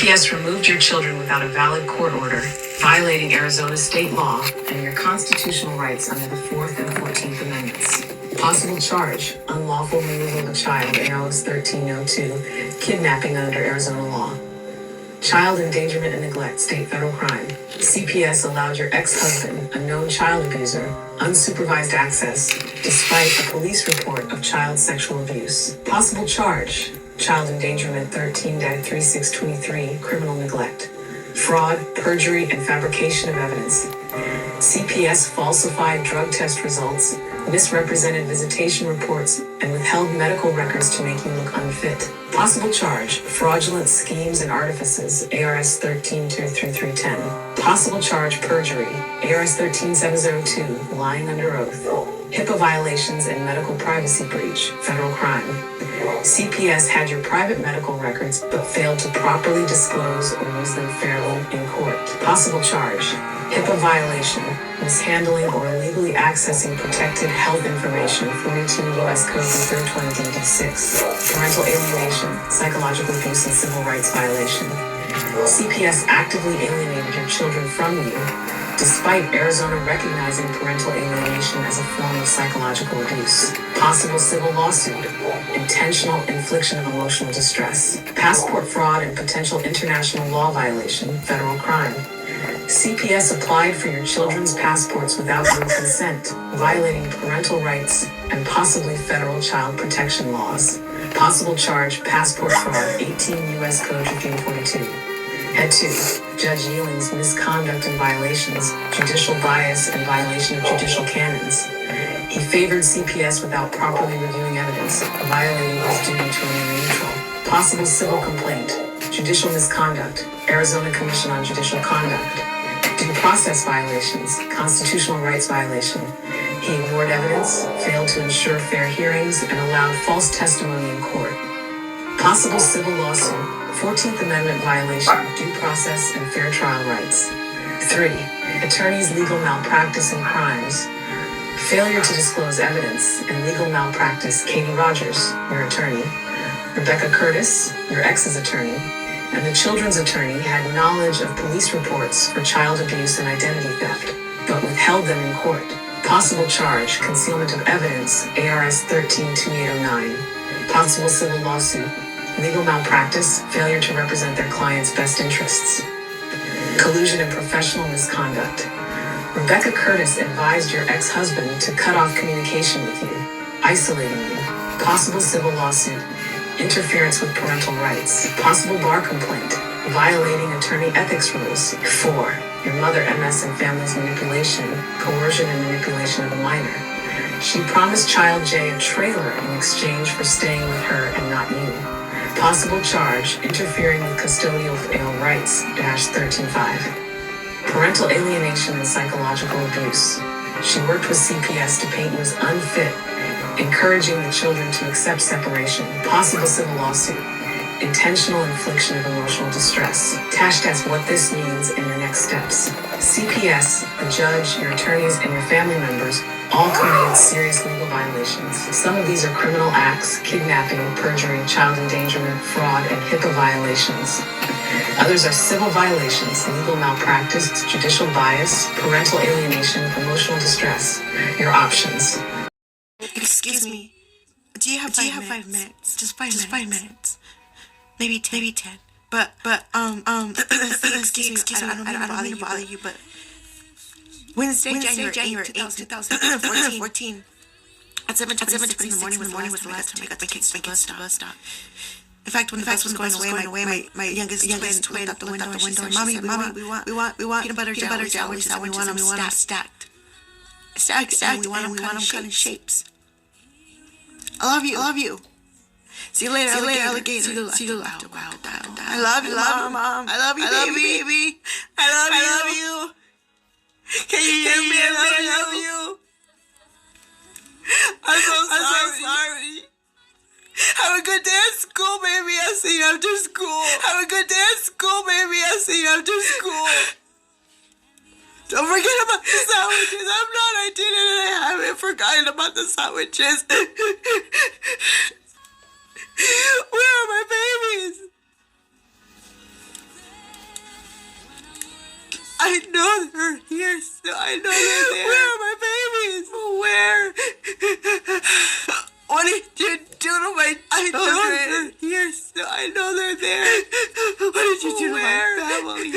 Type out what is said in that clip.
CPS removed your children without a valid court order, violating Arizona state law and your constitutional rights under the 4th and 14th Amendments. Possible charge, unlawful removal of a child, ARS 1302, kidnapping under Arizona law. Child endangerment and neglect, state federal crime. CPS allowed your ex-husband, a known child abuser, unsupervised access, despite a police report of child sexual abuse. Possible charge, child endangerment 13-3623, criminal neglect. Fraud, perjury, and fabrication of evidence. CPS falsified drug test results, misrepresented visitation reports, and withheld medical records to make you look unfit. Possible charge, fraudulent schemes and artifices, ARS 13-23310. Possible charge, perjury, ARS 13702, lying under oath. HIPAA violations and medical privacy breach, federal crime. CPS had your private medical records but failed to properly disclose or use them fairly in court. Possible charge, HIPAA violation, mishandling or illegally accessing protected health information, 42 U.S. Code 320 DD6. Parental alienation, psychological abuse and civil rights violation. CPS actively alienated your children from you, despite Arizona recognizing parental alienation as a form of psychological abuse. Possible civil lawsuit, intentional infliction of emotional distress, passport fraud and potential international law violation, federal crime. CPS applied for your children's passports without your consent, violating parental rights and possibly federal child protection laws. Possible charge, passport fraud, 18 U.S. Code 1542. Head 2. Judge Yeling's misconduct and violations, judicial bias and violation of judicial canons. He favored CPS without properly reviewing evidence, violating his duty to remain neutral. Possible civil complaint, judicial misconduct, Arizona Commission on Judicial Conduct. Due process violations, constitutional rights violation. He ignored evidence, failed to ensure fair hearings, and allowed false testimony in court. Possible civil lawsuit, 14th Amendment violation, due process and fair trial rights. 3. Attorney's legal malpractice and crimes. Failure to disclose evidence and legal malpractice, Katie Rogers, your attorney. Rebecca Curtis, your ex's attorney. And the children's attorney had knowledge of police reports for child abuse and identity theft, but withheld them in court. Possible charge, concealment of evidence, ARS 13-2809. Possible civil lawsuit, legal malpractice, failure to represent their client's best interests. Collusion and professional misconduct. Rebecca Curtis advised your ex-husband to cut off communication with you, isolating you. Possible civil lawsuit, interference with parental rights. Possible bar complaint, violating attorney ethics rules. 4. Your mother MS and family's manipulation, coercion and manipulation of a minor. She promised child J a trailer in exchange for staying with her and not you. Possible charge, interfering with custodial rights, -135. Parental alienation and psychological abuse. She worked with CPS to paint you as unfit, encouraging the children to accept separation. Possible civil lawsuit, intentional infliction of emotional distress. Tash test what this means in your next steps. CPS, the judge, your attorneys, and your family members all committed serious legal violations. Some of these are criminal acts, kidnapping, perjury, child endangerment, fraud, and HIPAA violations. Others are civil violations, legal malpractice, judicial bias, parental alienation, emotional distress. Your options. Excuse me. Do you have 5 minutes? Just 5 minutes. Maybe 10. But excuse me, I don't mean to bother you, but Wednesday, January 8th, 2014. At 7:26 in the morning was the last time I got my kids to the bus stop. In fact, when the bus was going away, my youngest twin looked out the window and said, Mommy, we want peanut butter jelly sandwiches, and we want them stacked. And we want them cut in shapes. I love you. See you later, alligator. See you later, wild dog. I love you, Mom. I love you, baby. I love you. Can you hear me? I love you. I'm so sorry. Have a good day at school, baby. I'll see you after school. Have a good day at school, baby. I'll see you after school. Don't forget about the sandwiches. I did it and I haven't forgotten about the sandwiches. Where are my babies? I know they're here still. I know they're there. Where are my babies? Where? What did you do to my children? I know they're here still. I know they're there. What did you do to my family?